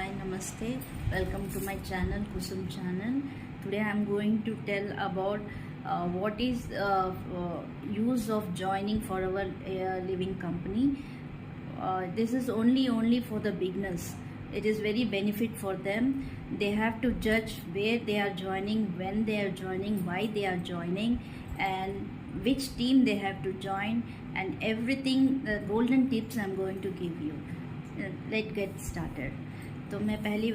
Hi, Namaste. Welcome to my channel, Kusum channel. Today I am going to tell about what is use of joining for our living company. This is only for the beginners. It is very benefit for them. They have to judge where they are joining, when they are joining, why they are joining, and which team they have to join, and everything. The golden tips I am going to give you. Let's get started. तो मैं पहली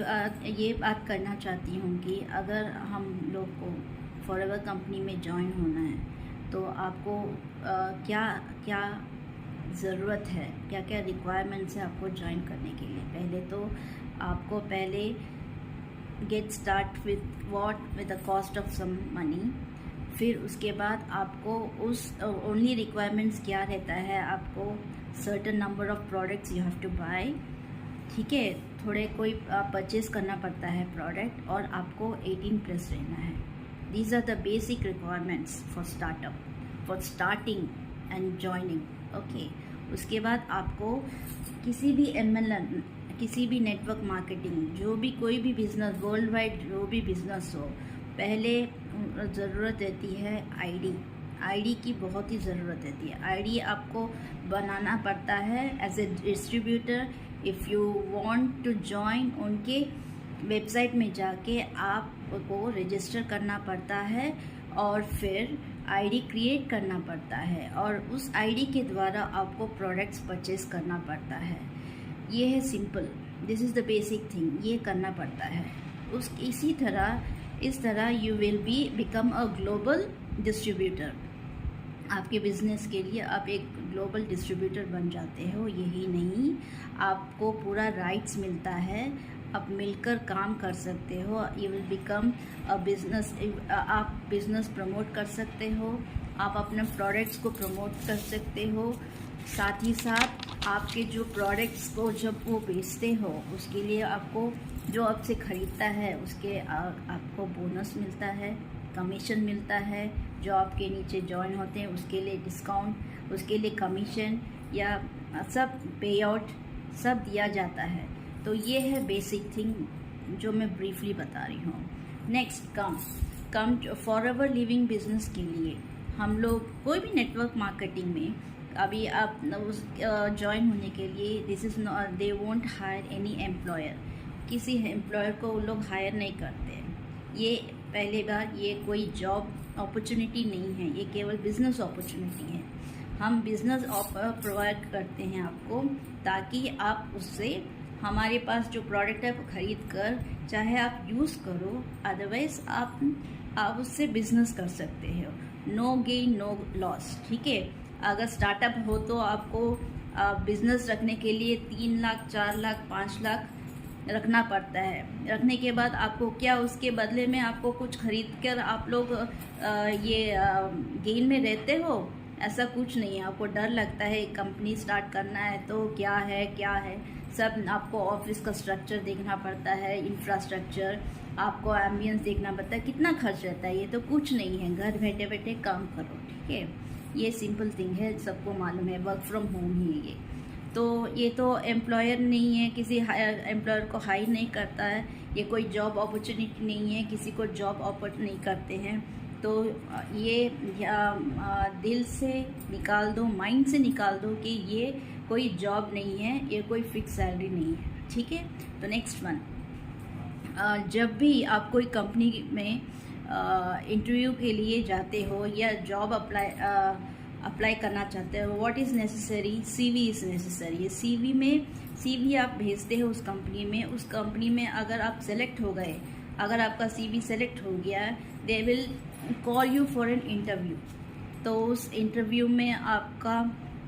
ये बात करना चाहती हूँ कि अगर हम लोग को फॉरएवर कंपनी में ज्वाइन होना है तो आपको क्या क्या ज़रूरत है, क्या क्या रिक्वायरमेंट्स है आपको ज्वाइन करने के लिए। पहले तो आपको get started with the cost of some money. फिर उसके बाद आपको उस ओनली रिक्वायरमेंट्स क्या रहता है, आपको certain number of products you have to buy, ठीक है, थोड़े कोई परचेज करना पड़ता है प्रोडक्ट, और आपको 18+ रहना है। These are the basic requirements for startup, for starting and joining. Okay, उसके बाद आपको किसी भी MLM, किसी भी नेटवर्क मार्केटिंग, जो भी कोई भी बिजनेस, वर्ल्ड वाइड जो भी बिजनेस हो, पहले ज़रूरत रहती है आईडी की बहुत ही ज़रूरत रहती है। आईडी आपको बनाना पड़ता है as a distributor. If you want to join, उनके वेबसाइट में जाके आपको रजिस्टर करना पड़ता है और फिर आईडी क्रिएट करना पड़ता है, और उस आईडी के द्वारा आपको प्रोडक्ट्स परचेज करना पड़ता है। ये है simple, this is the basic thing, ये करना पड़ता है। इस तरह you will become a global distributor. आपके बिजनेस के लिए आप एक ग्लोबल डिस्ट्रीब्यूटर बन जाते हो। यही नहीं, आपको पूरा राइट्स मिलता है, आप मिलकर काम कर सकते हो। You will become a business, आप बिजनेस प्रमोट कर सकते हो, आप अपने प्रोडक्ट्स को प्रमोट कर सकते हो। साथ ही साथ आपके जो प्रोडक्ट्स को जब वो बेचते हो, उसके लिए आपको जो आपसे ख़रीदता है उसके आपको बोनस मिलता है, कमीशन मिलता है। जो आपके नीचे ज्वाइन होते हैं उसके लिए डिस्काउंट, उसके लिए कमीशन या सब पे आउट सब दिया जाता है। तो ये है बेसिक थिंग जो मैं ब्रीफली बता रही हूँ। Next come forever living business के लिए हम लोग कोई भी नेटवर्क मार्केटिंग में अभी आप ज्वाइन होने के लिए this is not, they won't hire any employer. किसी एम्प्लॉयर को वो लोग हायर नहीं करते। ये पहले बार, ये कोई जॉब अपॉर्चुनिटी नहीं है, ये केवल बिजनेस अपॉर्चुनिटी है। हम बिजनेस प्रोवाइड करते हैं आपको, ताकि आप उससे हमारे पास जो प्रोडक्ट है वो खरीद कर चाहे आप यूज़ करो, अदरवाइज आप उससे बिजनेस कर सकते हो। नो गेन नो लॉस, ठीक है। अगर स्टार्टअप हो तो आपको बिजनेस रखने के लिए 3 लाख 4 लाख 5 लाख रखना पड़ता है। रखने के बाद आपको क्या, उसके बदले में आपको कुछ खरीद कर आप लोग गेन में रहते हो, ऐसा कुछ नहीं है। आपको डर लगता है कंपनी स्टार्ट करना है तो क्या है सब आपको ऑफिस का स्ट्रक्चर देखना पड़ता है, इंफ्रास्ट्रक्चर, आपको एम्बियंस देखना पड़ता है, कितना खर्च रहता है। ये तो कुछ नहीं है, घर बैठे बैठे काम करो, ठीक है। ये सिंपल थिंग है, सबको मालूम है, वर्क फ्रॉम होम ही है ये। तो ये तो एम्प्लॉयर नहीं है, किसी एम्प्लॉयर को हायर नहीं करता है, ये कोई जॉब अपॉर्चुनिटी नहीं है, किसी को जॉब ऑफर नहीं करते हैं। तो ये दिल से निकाल दो, माइंड से निकाल दो कि ये कोई जॉब नहीं है, ये कोई फिक्स सैलरी नहीं है, ठीक है। तो नेक्स्ट वन, जब भी आप कोई कंपनी में इंटरव्यू के लिए जाते हो या जॉब अप्लाई करना चाहते हो, what is necessary, CV is necessary. CV आप भेजते हो उस कंपनी में। उस कंपनी में अगर आप सेलेक्ट हो गए, अगर आपका CV सेलेक्ट हो गया, they will call you for an interview. तो उस इंटरव्यू में आपका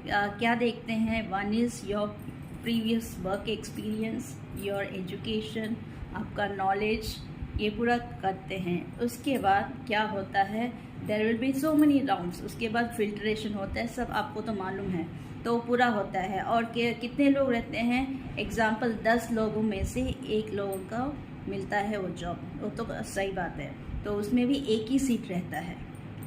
क्या देखते हैं, one is your previous work experience, your education, आपका नॉलेज, ये पूरा करते हैं। उसके बाद क्या होता है, there will be so many rounds. उसके बाद फिल्ट्रेशन होता है, सब आपको तो मालूम है। तो पूरा होता है, और कितने लोग रहते हैं, एग्जाम्पल 10 लोगों में से 1 लोगों का मिलता है वो जॉब, वो तो सही बात है। तो उसमें भी एक ही सीट रहता है,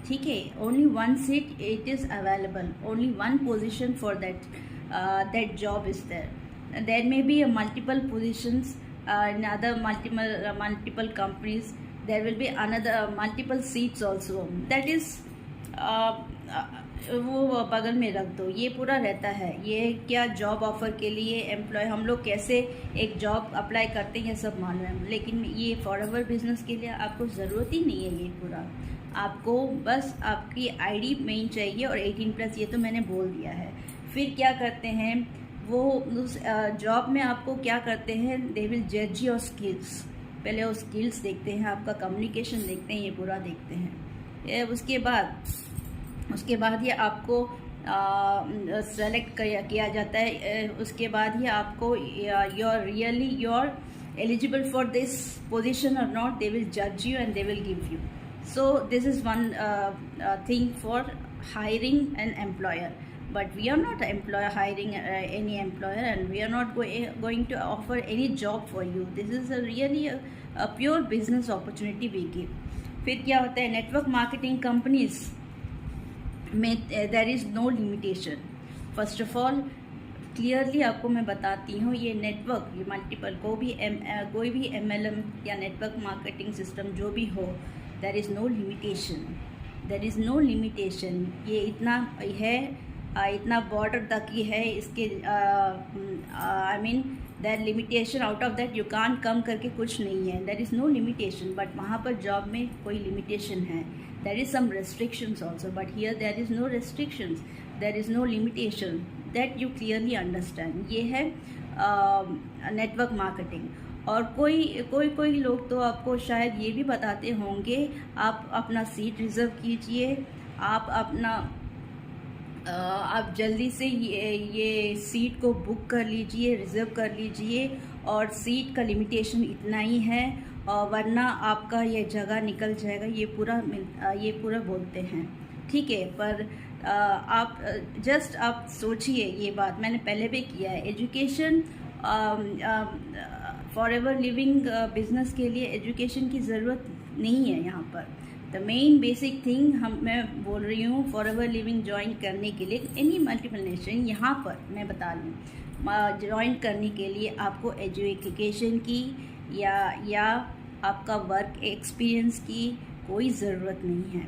ठीक है। Only 1 seat it is available, only 1 position for that job is there. There may be multiple positions in other multiple companies there will be another multiple seats also. That is वो बगल में रख दो, ये पूरा रहता है. ये क्या जॉब ऑफर के लिए एम्प्लॉय हम लोग कैसे एक जॉब अप्लाई करते हैं सब मालूम है, लेकिन ये फॉरएवर बिजनेस के लिए आपको ज़रूरत ही नहीं है. ये पूरा आपको बस आपकी आईडी मेन चाहिए और 18+, ये तो मैंने बोल दिया है. फिर क्या करते हैं वो उस जॉब में आपको क्या करते हैं, दे विल जज योर स्किल्स. पहले वो स्किल्स देखते हैं, आपका कम्युनिकेशन देखते हैं, ये पूरा देखते हैं. उसके बाद ये आपको सेलेक्ट किया जाता है. उसके बाद ये आपको you're eligible for this position or not, they will judge you and they will give you. So this is one thing for hiring an employer. But we are not hiring any employer, and we are not going to offer any job for you. This is really a pure business opportunity we give. फिर क्या होता है, network marketing companies में there is no limitation. First of all clearly आपको मैं बताती हूँ, ये नेटवर्क, ये मल्टीपल कोई भी MLM या नेटवर्क मार्केटिंग सिस्टम जो भी हो, there is no limitation. There is no limitation. ये इतना है, इतना बॉर्डर तक ही है. इसके I mean that limitation, out of that you can कम करके कुछ नहीं है. There is no limitation. But वहाँ पर जॉब में कोई लिमिटेशन है. There is some restrictions also, but here there is no restrictions, there is no limitation. That you clearly understand. ये है नेटवर्क मार्केटिंग. और कोई लोग तो आपको शायद ये भी बताते होंगे, आप अपना सीट रिज़र्व कीजिए, आप जल्दी से ये सीट को बुक कर लीजिए, रिज़र्व कर लीजिए, और सीट का लिमिटेशन इतना ही है, और वरना आपका ये जगह निकल जाएगा. ये पूरा बोलते हैं, ठीक है. पर आप सोचिए, ये बात मैंने पहले भी किया है. एजुकेशन फॉरएवर लिविंग बिजनेस के लिए एजुकेशन की ज़रूरत नहीं है यहाँ पर. द मेन बेसिक थिंग मैं बोल रही हूँ, फॉरएवर लिविंग ज्वाइन करने के लिए एनी मल्टीपल नेशन, यहाँ पर मैं बता लूँ, ज्वाइन करने के लिए आपको एजुकेशन की या आपका वर्क एक्सपीरियंस की कोई ज़रूरत नहीं है,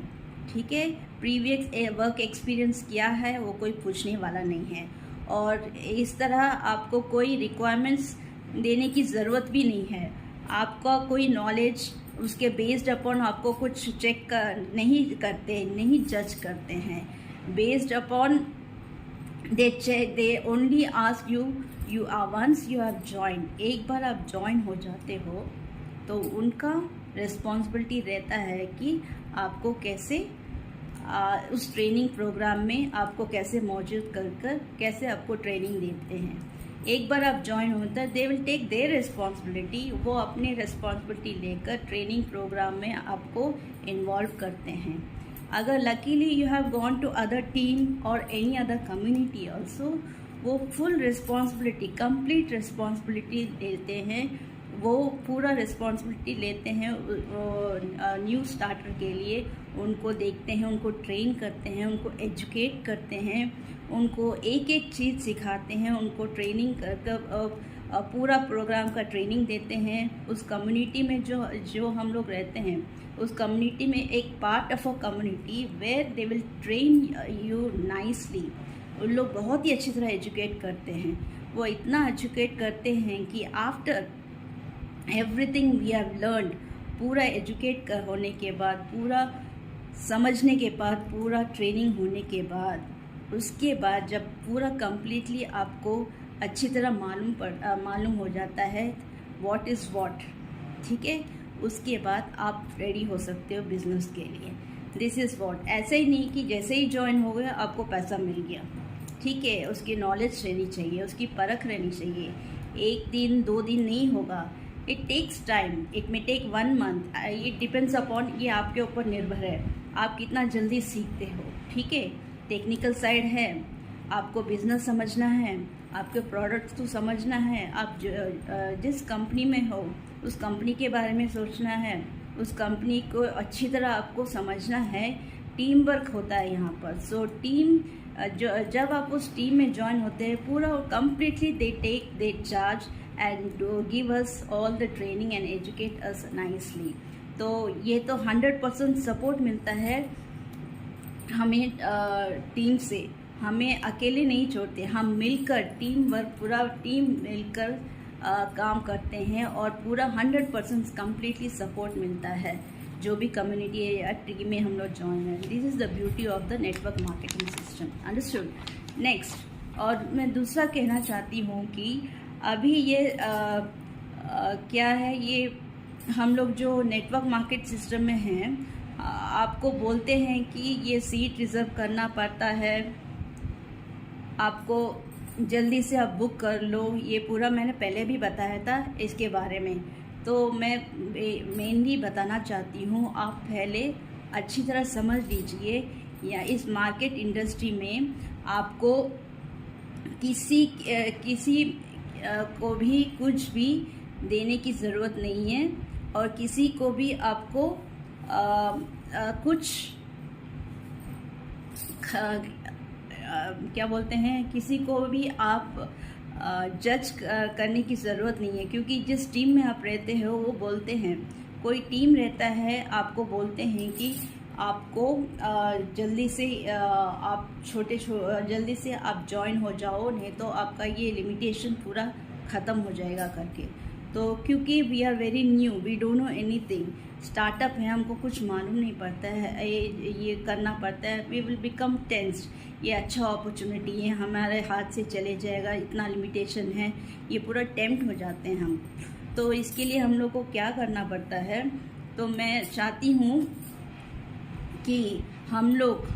ठीक है. प्रीवियस वर्क एक्सपीरियंस क्या है वो कोई पूछने वाला नहीं है. और इस तरह आपको कोई रिक्वायरमेंट्स देने की ज़रूरत भी नहीं है. आपका कोई नॉलेज, उसके बेस्ड अपॉन आपको कुछ चेक नहीं जज करते हैं. Based upon they only ask you are once you have join. एक बार आप जॉइन हो जाते हो तो उनका रिस्पॉन्सिबिलिटी रहता है कि आपको कैसे उस ट्रेनिंग प्रोग्राम में आपको कैसे मौजूद कर कैसे आपको ट्रेनिंग देते हैं. एक बार आप ज्वाइन होता है, they will take their responsibility. वो अपनी रिस्पॉन्सिबिलिटी लेकर ट्रेनिंग प्रोग्राम में आपको इन्वॉल्व करते हैं. अगर luckily you have gone to other team और एनी अदर कम्युनिटी ऑल्सो, वो फुल रिस्पॉन्सिबिलिटी, कंप्लीट रिस्पॉन्सिबिलिटी लेते हैं. वो पूरा रिस्पॉन्सिबिलिटी लेते हैं न्यू स्टार्टर के लिए. उनको देखते हैं, उनको ट्रेन करते हैं, उनको एजुकेट करते हैं, उनको एक एक चीज़ सिखाते हैं, उनको ट्रेनिंग कर पूरा प्रोग्राम का ट्रेनिंग देते हैं. उस कम्युनिटी में जो हम लोग रहते हैं, उस कम्युनिटी में एक part of a community where they will train you nicely. उन लोग बहुत ही अच्छी तरह एजुकेट करते हैं. वो इतना एजुकेट करते हैं कि after everything we have learned, पूरा एजुकेट होने के बाद, पूरा समझने के बाद, पूरा ट्रेनिंग होने के बाद, उसके बाद जब पूरा कम्प्लीटली आपको अच्छी तरह मालूम हो जाता है व्हाट इज़ व्हाट, ठीक है, उसके बाद आप रेडी हो सकते हो बिजनेस के लिए. This is what. ऐसे ही नहीं कि जैसे ही ज्वाइन हो गया आपको पैसा मिल गया, ठीक है. उसकी नॉलेज रहनी चाहिए, उसकी परख रहनी चाहिए. 1 दिन 2 दिन नहीं होगा. It takes time. It may take 1 month. It depends upon, ये आपके ऊपर निर्भर है आप कितना जल्दी सीखते हो, ठीक है. टेक्निकल साइड है, आपको बिजनेस समझना है, आपके प्रोडक्ट्स को समझना है, आप जिस कंपनी में हो उस कंपनी के बारे में सोचना है, उस कंपनी को अच्छी तरह आपको समझना है. टीम वर्क होता है यहाँ पर. सो जब आप उस टीम में ज्वाइन होते हैं, पूरा completely they take charge and give us all the training and educate us nicely. तो ये तो 100% सपोर्ट मिलता है हमें टीम से, हमें अकेले नहीं छोड़ते, हम मिलकर टीम वर्क, पूरा टीम मिलकर काम करते हैं और पूरा 100% कम्प्लीटली सपोर्ट मिलता है जो भी कम्युनिटी है या टीम में हम लोग ज्वाइन हैं. This is the beauty of the network marketing system. Understood. Next, और मैं दूसरा कहना चाहती हूँ कि अभी ये क्या है, ये हम लोग जो नेटवर्क मार्केट सिस्टम में हैं, आपको बोलते हैं कि ये सीट रिज़र्व करना पड़ता है, आपको जल्दी से आप बुक कर लो. ये पूरा मैंने पहले भी बताया था इसके बारे में, तो मैं मेनली बताना चाहती हूँ आप पहले अच्छी तरह समझ लीजिए. या इस मार्केट इंडस्ट्री में आपको किसी को भी कुछ भी देने की ज़रूरत नहीं है और किसी को भी आपको कुछ क्या बोलते हैं, किसी को भी आप जज करने की ज़रूरत नहीं है. क्योंकि जिस टीम में आप रहते हो वो बोलते हैं, कोई टीम रहता है आपको बोलते हैं कि आपको जल्दी से आप जल्दी से आप ज्वाइन हो जाओ, नहीं तो आपका ये लिमिटेशन पूरा ख़त्म हो जाएगा करके. तो क्योंकि we are very new, we don't know anything, startup है, हमको कुछ मालूम नहीं पड़ता है, ये करना पड़ता है. We will become tensed. ये अच्छा अपॉर्चुनिटी है, हमारे हाथ से चले जाएगा, इतना लिमिटेशन है, ये पूरा टेम्प्ट हो जाते हैं हम. तो इसके लिए हम लोग को क्या करना पड़ता है, तो मैं चाहती हूँ कि हम लोग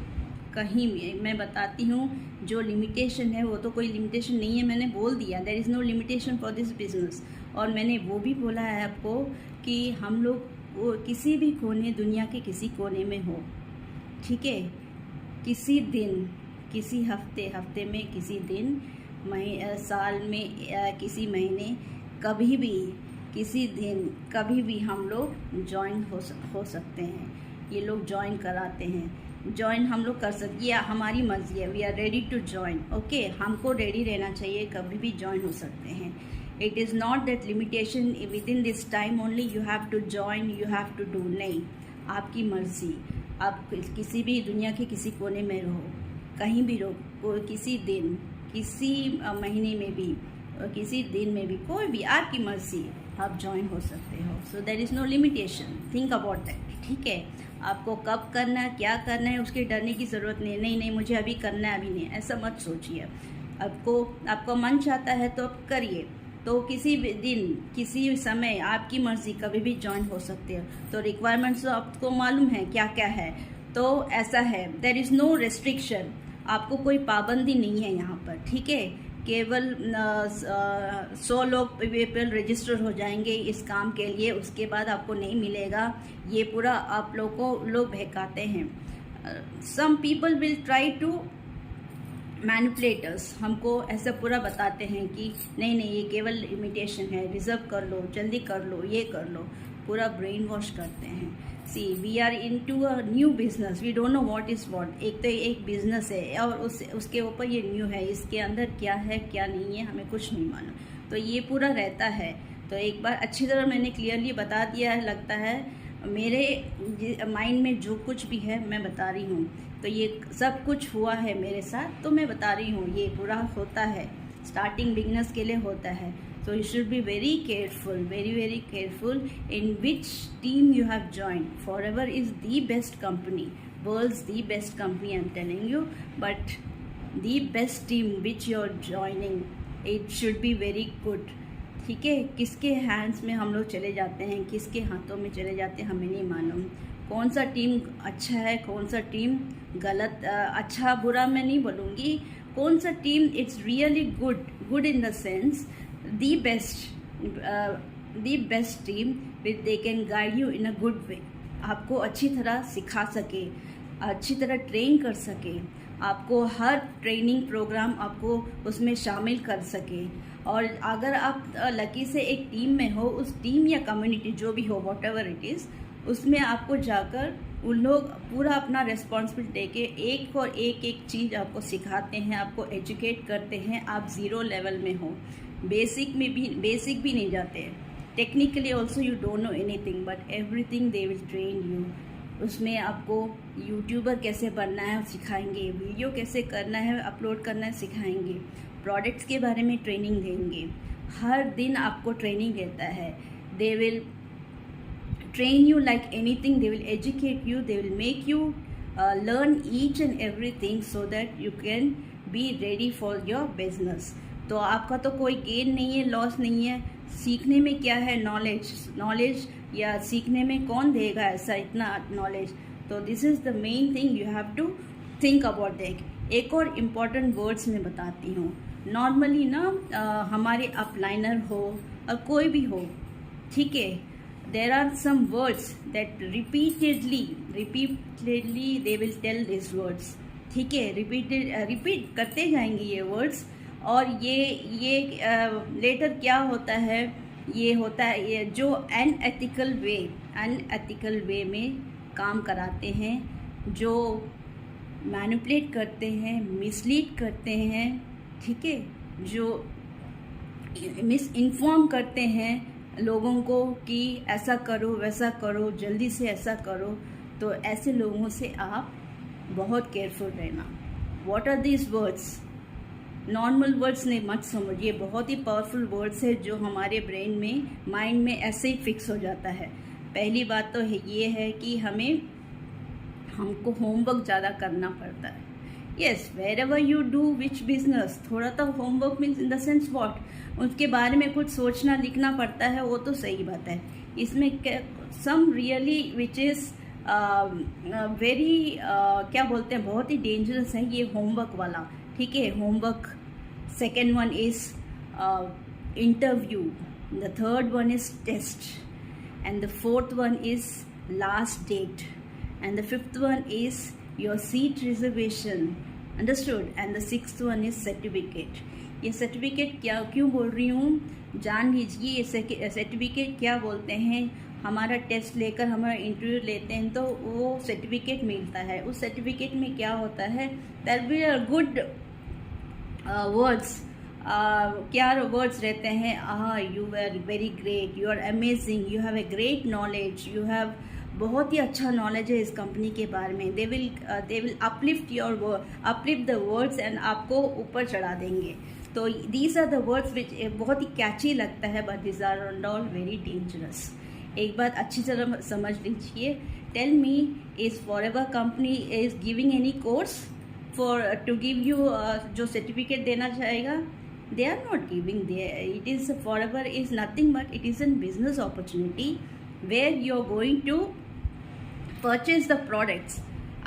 कहीं भी, मैं बताती हूँ जो लिमिटेशन है वो तो कोई लिमिटेशन नहीं है, मैंने बोल दिया there is no limitation for this business. और मैंने वो भी बोला है आपको कि हम लोग वो किसी भी कोने, दुनिया के किसी कोने में हो, ठीक है, किसी दिन, किसी हफ्ते में, किसी दिन, साल में, किसी महीने, कभी भी, किसी दिन, कभी भी हम लोग ज्वाइन हो सकते हैं. ये लोग ज्वाइन कराते हैं, ज्वाइन हम लोग कर सकते, या हमारी मर्जी है. We are ready to join. Okay, हमको रेडी रहना चाहिए, कभी भी ज्वाइन हो सकते हैं. It is not that limitation within this time only you have to join, you have to do. नहीं, आपकी मर्जी. आप किसी भी दुनिया के किसी कोने में रहो, कहीं भी रहो, किसी दिन, किसी महीने में भी, किसी दिन में भी, कोई भी, आपकी मर्जी, आप ज्वाइन हो सकते हो. So there is no limitation. Think about that. ठीक है, आपको कब करना है, क्या करना है, उसके डरने की ज़रूरत नहीं. नहीं मुझे अभी करना है, अभी नहीं, ऐसा मत सोचिए. आपको मन चाहता है तो आप करिए. तो किसी भी दिन, किसी समय, आपकी मर्ज़ी, कभी भी ज्वाइन हो सकते हो. तो रिक्वायरमेंट्स तो आपको मालूम है क्या क्या है. तो ऐसा है, देयर इज़ नो रेस्ट्रिक्शन. आपको कोई पाबंदी नहीं है यहाँ पर. ठीक है, केवल 100 लोग पीपल रजिस्टर हो जाएंगे इस काम के लिए, उसके बाद आपको नहीं मिलेगा. ये पूरा आप लोग को लोग बहकाते हैं. Some people will try to manipulators, हमको ऐसा पूरा बताते हैं कि नहीं ये केवल लिमिटेशन है, रिजर्व कर लो, जल्दी कर लो, ये कर लो, पूरा ब्रेन वॉश करते हैं. See we are into a new business, we don't know what is what. एक तो एक बिजनेस है और उसके ऊपर ये न्यू है, इसके अंदर क्या है क्या नहीं है हमें कुछ नहीं मालूम. तो ये पूरा रहता है. तो एक बार अच्छी तरह मैंने क्लियरली बता दिया है, लगता है मेरे माइंड में जो कुछ भी है मैं बता रही हूँ. तो ये सब कुछ हुआ है मेरे साथ, तो मैं बता रही हूँ. ये पूरा होता है, स्टार्टिंग बिगनर्स के लिए होता है. So you should be very careful, very careful in which team you have joined. Forever is the best company, world's the best company, I'm telling you. But the best team which you're joining, it should be very good. ठीक है, किसके hands में हम लोग चले जाते हैं, किसके हाथों में चले जाते हैं, हमें नहीं मालूम. कौन सा टीम अच्छा है, कौन सा टीम गलत, अच्छा बुरा मैं नहीं बोलूँगी, कौन सा team it's really good in the sense the best team which they can guide you in a good way. आपको अच्छी तरह सिखा सके, अच्छी तरह ट्रेन कर सके, आपको हर ट्रेनिंग प्रोग्राम आपको उसमें शामिल कर सके. और अगर आप लकी से एक टीम में हो, उस टीम या कम्युनिटी जो भी हो, वॉट एवर इट इज़, उसमें आपको जाकर उन लोग पूरा अपना रिस्पॉन्सिबिलिटी दे के एक और एक चीज़ आपको सिखाते हैं, आपको एजुकेट करते हैं. आप ज़ीरो लेवल में हो, बेसिक भी नहीं जाते हैं। Technically also you don't know anything, but everything they will train you. उसमें आपको यूट्यूबर कैसे बनना है सिखाएंगे, वीडियो कैसे करना है अपलोड करना है सिखाएंगे, प्रोडक्ट्स के बारे में ट्रेनिंग देंगे। हर दिन आपको ट्रेनिंग रहता है। They will train you like anything, they will educate you, they will make you learn each and everything so that you can be ready for your business। तो आपका तो कोई गेन नहीं है, लॉस नहीं है। सीखने में क्या है, नॉलेज या सीखने में कौन देगा ऐसा इतना नॉलेज। तो this is the main thing you have to think about that. एक और इम्पॉर्टेंट वर्ड्स मैं बताती हूँ। नॉर्मली ना हमारे अपलाइनर हो और कोई भी हो, ठीक है, there are some words that repeatedly they will tell these words, ठीक है, रिपीट करते जाएंगे ये वर्ड्स। और ये लेटर क्या होता है, ये होता है ये जो अनएथिकल वे में काम कराते हैं, जो मैनिपुलेट करते हैं, मिसलीड करते हैं, ठीक है, जो मिस इन्फॉर्म करते हैं लोगों को कि ऐसा करो वैसा करो, जल्दी से ऐसा करो। तो ऐसे लोगों से आप बहुत केयरफुल रहना। What are these words? Normal words नहीं, मत समझिए, बहुत ही पावरफुल वर्ड्स है जो हमारे ब्रेन में, माइंड में ऐसे ही फिक्स हो जाता है। पहली बात तो ये है कि हमको होमवर्क ज़्यादा करना पड़ता है। Yes, wherever you do which business, थोड़ा तो homework means in the sense what, उसके बारे में कुछ सोचना लिखना पड़ता है, वो तो सही बात है। इसमें some really which is very क्या बोलते हैं, बहुत ही डेंजरस है ये होमवर्क वाला, ठीक है। Homework, second one is interview, the third one is test, and the fourth one is last date, and the fifth one is your seat reservation, understood, and the sixth one is certificate। ये certificate क्यों बोल रही हूँ, जान लीजिए। ये certificate क्या बोलते हैं, हमारा टेस्ट लेकर हमारा इंटरव्यू लेते हैं तो वो सर्टिफिकेट मिलता है। उस सर्टिफिकेट में क्या होता है, there be a good words, क्या वर्ड्स रहते हैं, you are very great, you are amazing, you have a great knowledge, you have बहुत ही अच्छा नॉलेज है इस कंपनी के बारे में। They will uplift the words and आपको ऊपर चढ़ा देंगे। तो these are the words which बहुत ही कैची लगता है, but these are all very dangerous. एक बात अच्छी तरह समझ लीजिए, tell me, is Forever company is giving any course for to give you जो सर्टिफिकेट देना चाहेगा? They are not giving. It is Forever is nothing but it is an business opportunity where you are going to purchase the products.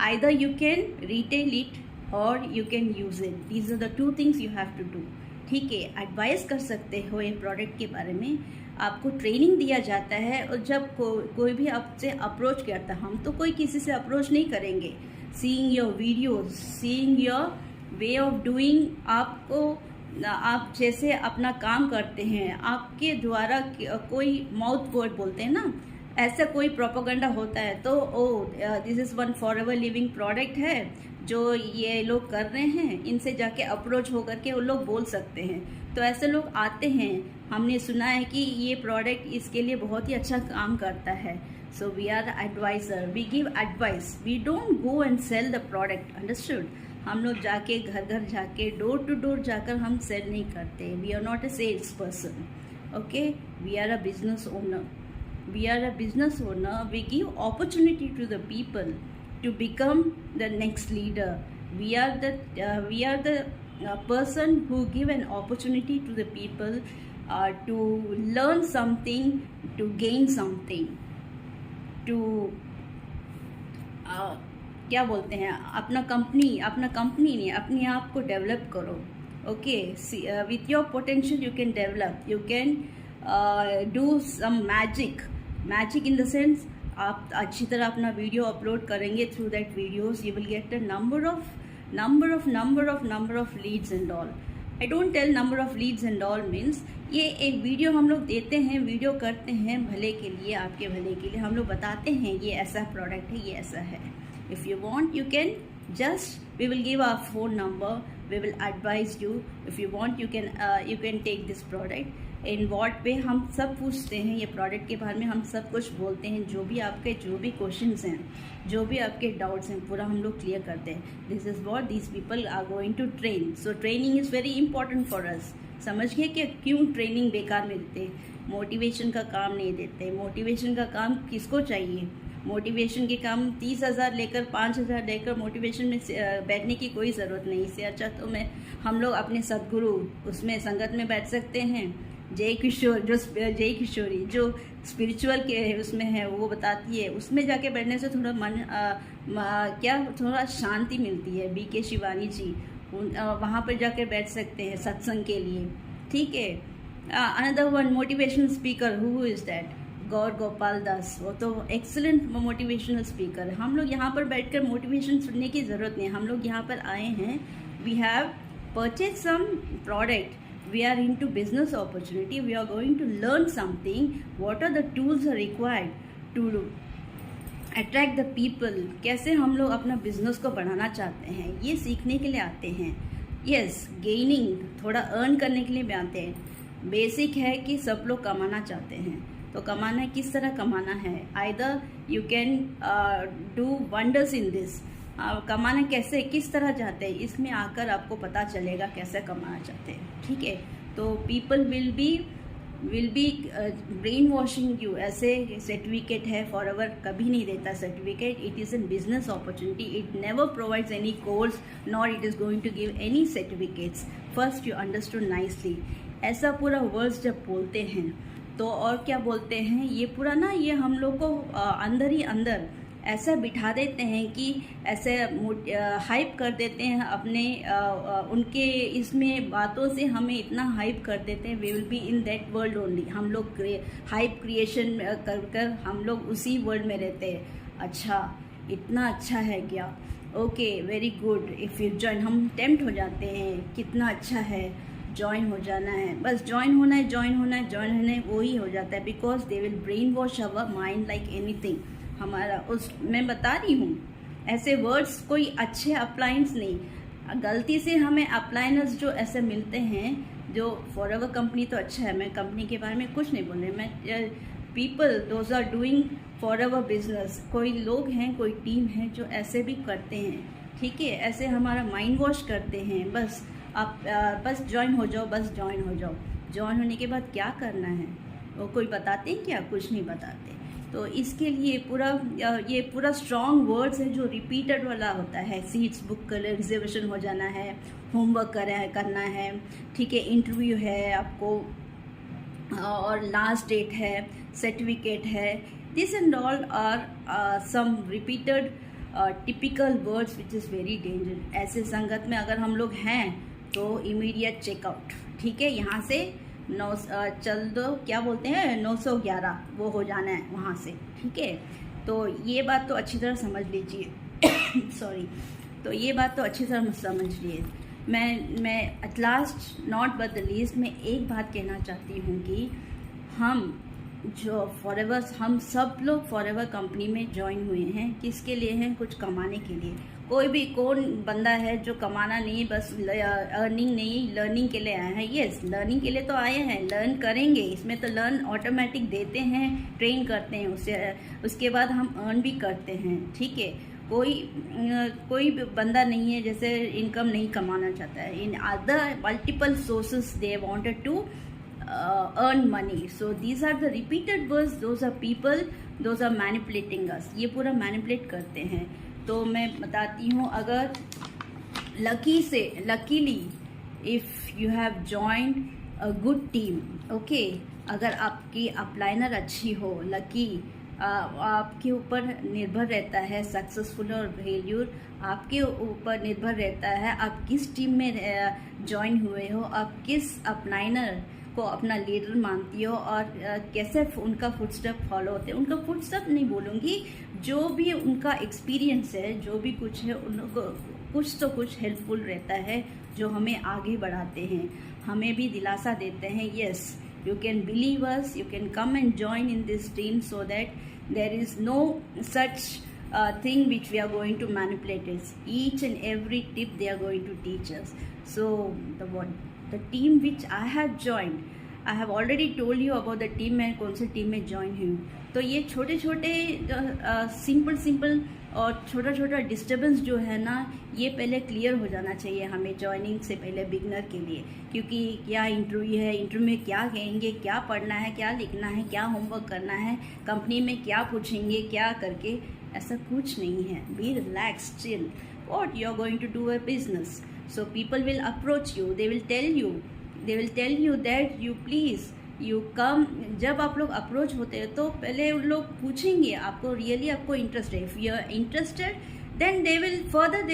Either you can retail it or you can use it. These are the two things you have to do, ठीक है। Advice कर सकते हो ये product के बारे में, आपको ट्रेनिंग दिया जाता है। और जब कोई भी आपसे अप्रोच करता है, हम तो कोई किसी से अप्रोच नहीं करेंगे। Seeing your videos, seeing your way of doing, आप जैसे अपना काम करते हैं, आपके द्वारा कोई माउथ वर्ड बोलते हैं ना, ऐसा कोई प्रोपेगेंडा होता है तो this is one forever living product है जो ये लोग कर रहे हैं, इनसे जाके अप्रोच होकर के वो लोग बोल सकते हैं। तो ऐसे लोग आते हैं, हमने सुना है कि ये प्रोडक्ट इसके लिए बहुत ही अच्छा काम करता है। So we are adviser, we give advice, we don't go and sell the product, understood. हम लोग जाके घर घर जाके डोर टू डोर जाकर हम सेल नहीं करते। We are not a sales person, okay. We are a business owner, we are a business owner. We give opportunity to the people to become the next leader. We are the person who give an opportunity to the people to learn something, to gain something, to क्या बोलते हैं, अपना company नहीं, अपने आप को develop करो, okay. With your potential you can develop, you can do some magic in the sense, आप अच्छी तरह अपना वीडियो अपलोड करेंगे, through that videos you will get the number of leads and all. I don't tell number of leads and all means, ये एक video हम लोग देते हैं, वीडियो करते हैं भले के लिए, आपके भले के लिए हम लोग बताते हैं ये ऐसा प्रोडक्ट है, ये ऐसा है। If you want you can just we will give our phone number, we will advise you. If you want, you can take this product. In what way हम सब पूछते हैं, ये प्रोडक्ट के बारे में हम सब कुछ बोलते हैं, जो भी क्वेश्चंस हैं, जो भी आपके डाउट्स हैं, पूरा हम लोग क्लियर करते हैं. This is what these people are going to train. So training is very important for us. समझ गए कि क्यों ट्रेनिंग बेकार में देते. मोटिवेशन का काम नहीं देते. मोटिवेशन का काम किसको चाहिए? मोटिवेशन के काम 30,000 लेकर 5,000 लेकर मोटिवेशन में बैठने की कोई ज़रूरत नहीं. इससे अच्छा तो हम लोग अपने सदगुरु उसमें संगत में बैठ सकते हैं. जय किशोरी जो स्पिरिचुअल के उसमें है, वो बताती है, उसमें जाके बैठने से थोड़ा मन थोड़ा शांति मिलती है. BK शिवानी जी वहाँ पर जाकर बैठ सकते हैं सत्संग के लिए. ठीक है. Another one motivational speaker, who is that? Gaur Gopal Das. वो तो एक्सीलेंट मोटिवेशनल स्पीकर है. हम लोग यहाँ पर बैठकर मोटिवेशन सुनने की ज़रूरत नहीं. हम लोग यहाँ पर आए हैं, we have purchase some product, we are into business opportunity, we are going to learn something, what are the tools are required to attract the people, कैसे हम लोग अपना बिजनेस को बढ़ाना चाहते हैं, ये सीखने के लिए आते हैं. यस, गेनिंग थोड़ा अर्न करने के लिए भी आते हैं. बेसिक है कि सब लोग कमाना चाहते हैं. तो कमाना है, किस तरह कमाना है? Either you can do wonders in this. कमाना कैसे, किस तरह चाहते हैं, इसमें आकर आपको पता चलेगा कैसे कमाना चाहते हैं. ठीक है. तो people will be brain washing you. ऐसे सर्टिफिकेट है फॉरएवर कभी नहीं देता certificate. It is an business opportunity. It never provides any course nor it is going to give any certificates. First you understood nicely. ऐसा पूरा words जब बोलते हैं तो और क्या बोलते हैं, ये पूरा ना, ये हम लोग को अंदर ही अंदर ऐसा बिठा देते हैं कि ऐसे हाइप कर देते हैं अपने उनके इसमें बातों से हमें इतना हाइप कर देते हैं. We will be in that world only. हम लोग हाइप क्रिएशन कर हम लोग उसी वर्ल्ड में रहते हैं. अच्छा, इतना अच्छा है क्या? Okay, very good. If you join, हम टेम्प्ट हो जाते हैं, कितना अच्छा है, ज्वाइन हो जाना है, बस ज्वाइन होना है, वही हो जाता है. Because they will brain wash our mind like anything. हमारा उस मैं बता रही हूँ, ऐसे वर्ड्स कोई अच्छे अप्लायंस नहीं. गलती से हमें अप्लायंस जो ऐसे मिलते हैं, जो फॉरएवर कंपनी तो अच्छा है, मैं कंपनी के बारे में कुछ नहीं बोल रही. मैं people those are doing Forever business. कोई लोग हैं, कोई टीम है जो ऐसे भी करते हैं. ठीक है. ऐसे हमारा माइंड वॉश करते हैं. बस आप बस ज्वाइन हो जाओ, बस ज्वाइन हो जाओ. ज्वाइन होने के बाद क्या करना है वो कोई बताते हैं क्या? कुछ नहीं बताते. तो इसके लिए ये पूरा स्ट्रॉन्ग वर्ड्स है जो रिपीटेड वाला होता है. सीट्स बुक कर, रिजर्वेशन हो जाना है, होमवर्क करना है. ठीक है. इंटरव्यू है आपको, और लास्ट डेट है, सर्टिफिकेट है. This and all are some repeated typical words which is very danger. ऐसे संगत में अगर हम लोग हैं तो इमीडिएट चेकआउट. ठीक है. यहाँ से चल दो, क्या बोलते हैं, 911 वो हो जाना है वहाँ से. ठीक है. तो ये बात तो अच्छी तरह समझ लीजिए. सॉरी. तो ये बात तो अच्छी तरह समझ लिए. मैं at last not but the least मैं एक बात कहना चाहती हूँ कि हम जो फॉरएवर, हम सब लोग फॉरएवर कंपनी में ज्वाइन हुए हैं. किसके लिए हैं? कुछ कमाने के लिए. कोई भी कौन बंदा है जो कमाना नहीं, बस अर्निंग नहीं, लर्निंग के लिए आया है. यस, लर्निंग के लिए तो आए हैं, लर्न करेंगे. इसमें तो लर्न ऑटोमेटिक देते हैं, ट्रेन करते हैं, उसके बाद हम अर्न भी करते हैं. ठीक है. कोई बंदा नहीं है जैसे इनकम नहीं कमाना चाहता है. In other multiple sources they wanted to earn money. So these are the repeated words. Those are people, those are manipulating us. ये पूरा manipulate करते हैं. तो मैं बताती हूँ, अगर luckily if you have joined a good team, okay, अगर आपकी अपलाइनर अच्छी हो, लकी आपके ऊपर निर्भर रहता है. सक्सेसफुल और फेल्यूर आपके ऊपर निर्भर रहता है. आप किस टीम में ज्वाइन हुए हो, आप किस अपलाइनर को अपना लीडर मानती हो, और कैसे उनका फुटस्टेप फॉलो होते हैं. उनका फुटस्टेप नहीं बोलूँगी, जो भी उनका एक्सपीरियंस है, जो भी कुछ है, उनको कुछ तो कुछ हेल्पफुल रहता है जो हमें आगे बढ़ाते हैं, हमें भी दिलासा देते हैं. Yes, you can believe us, you can come and join in this team so that there is no such thing which we are going to manipulate is each and every tip they are going to teach us. So the team which I have joined, I have already told you about the team, मैं कौन से team में join हुई हूँ. तो ये छोटे छोटे सिंपल और छोटा छोटा डिस्टर्बेंस जो है ना, ये पहले क्लियर हो जाना चाहिए हमें ज्वाइनिंग से पहले बिगनर के लिए. क्योंकि क्या इंटरव्यू है, इंटरव्यू में क्या कहेंगे, क्या पढ़ना है, क्या लिखना है, क्या होमवर्क करना है, कंपनी में क्या पूछेंगे, क्या करके, ऐसा कुछ नहीं है. Be relax, chill. What you are going to do a business. So people will approach you, they will tell you that you please you come. जब आप लोग अप्रोच होते हैं तो पहले उन लोग पूछेंगे आपको रियली आपको इंटरेस्ट है. If you are interested then they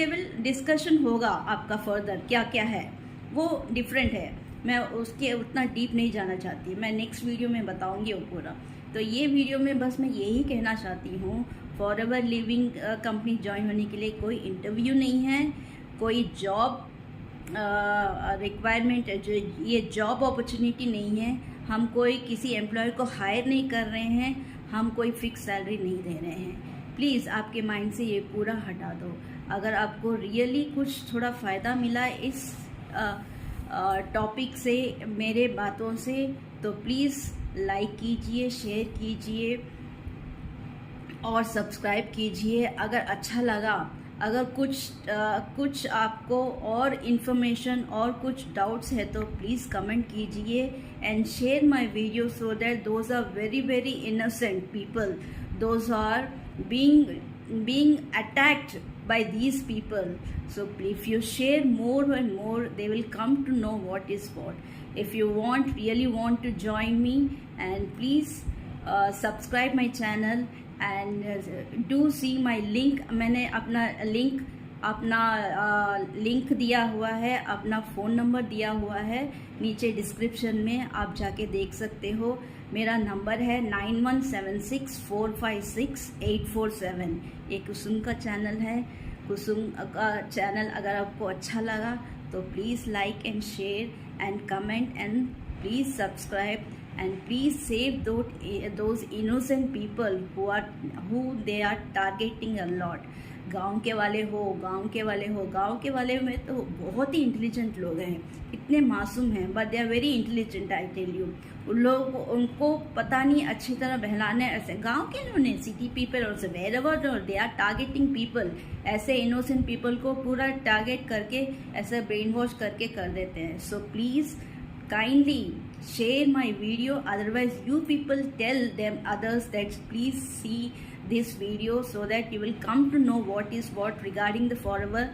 will discussion होगा आपका फर्दर क्या क्या है, वो डिफरेंट है. मैं उसके उतना डीप नहीं जाना चाहती, मैं नेक्स्ट वीडियो में बताऊंगी वो पूरा. तो ये वीडियो में बस मैं यही कहना चाहती हूँ, फॉरएवर लिविंग कंपनी ज्वाइन होने के लिए कोई इंटरव्यू नहीं है, कोई जॉब रिक्वायरमेंट, जो ये जॉब अपॉर्चुनिटी नहीं है. हम कोई किसी एम्प्लॉय को हायर नहीं कर रहे हैं, हम कोई फिक्स सैलरी नहीं दे रहे हैं. प्लीज़ आपके माइंड से ये पूरा हटा दो. अगर आपको रियली कुछ थोड़ा फ़ायदा मिला इस टॉपिक से, मेरे बातों से, तो प्लीज़ लाइक कीजिए, शेयर कीजिए और सब्सक्राइब कीजिए. अगर अच्छा लगा, अगर कुछ आपको और इन्फॉर्मेशन और कुछ डाउट्स है तो प्लीज़ कमेंट कीजिए and share my video so that those are very very innocent people, those are being attacked by these people. So if you share more and more, they will come to know what is what. If you really want to join me, and please subscribe my channel and do see my link. मैंने अपना link दिया हुआ है, अपना phone number दिया हुआ है नीचे डिस्क्रिप्शन में, आप जाके देख सकते हो. मेरा नंबर है 9176456847. ये कुसुम का चैनल है. कुसुम का चैनल अगर आपको अच्छा लगा तो please like and share and comment and please subscribe and please save those innocent people who they are targeting a lot. गांव के वाले में तो बहुत ही इंटेलिजेंट लोग हैं, इतने मासूम हैं, but they are very intelligent. I tell you, उनको पता नहीं अच्छी तरह बहलाने. ऐसे गांव के इन्होंने सिटी पीपल और wherever they are targeting people, ऐसे इनोसेंट पीपल को पूरा टारगेट करके ऐसे ब्रेन वॉश करके कर देते हैं. So please kindly share my video, otherwise you people tell them others that please see this video so that you will come to know what is what regarding the Forever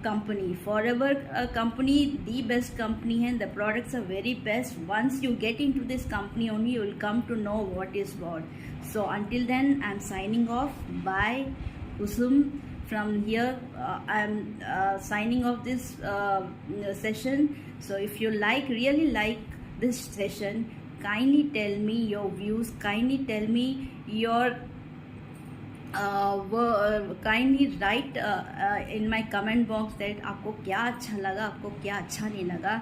company. Forever company, the best company, and the products are very best. Once you get into this company only you will come to know what is what. So until then I'm signing off. Bye. Kusum from here. I'm signing off this session. So if you really like this session, kindly tell me your views, kindly tell me your kindly write in my comment box that आपको क्या अच्छा लगा, आपको क्या अच्छा नहीं लगा.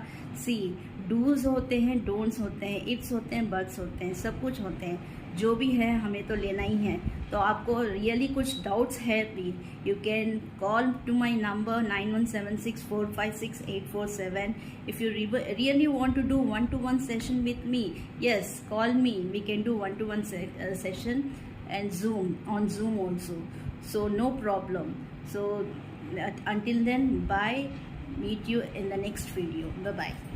See, do's होते हैं, don'ts होते हैं, ifs होते हैं, buts होते हैं, सब कुछ होते हैं. जो भी है हमें तो लेना ही है. तो आपको रियली कुछ डाउट्स है please you can call to my number 9176456847. If you really want to do 1-to-1 session with me, yes call me, we can do 1-to-1 session and on Zoom also. So no problem. So until then, bye. Meet you in the next video. Bye bye.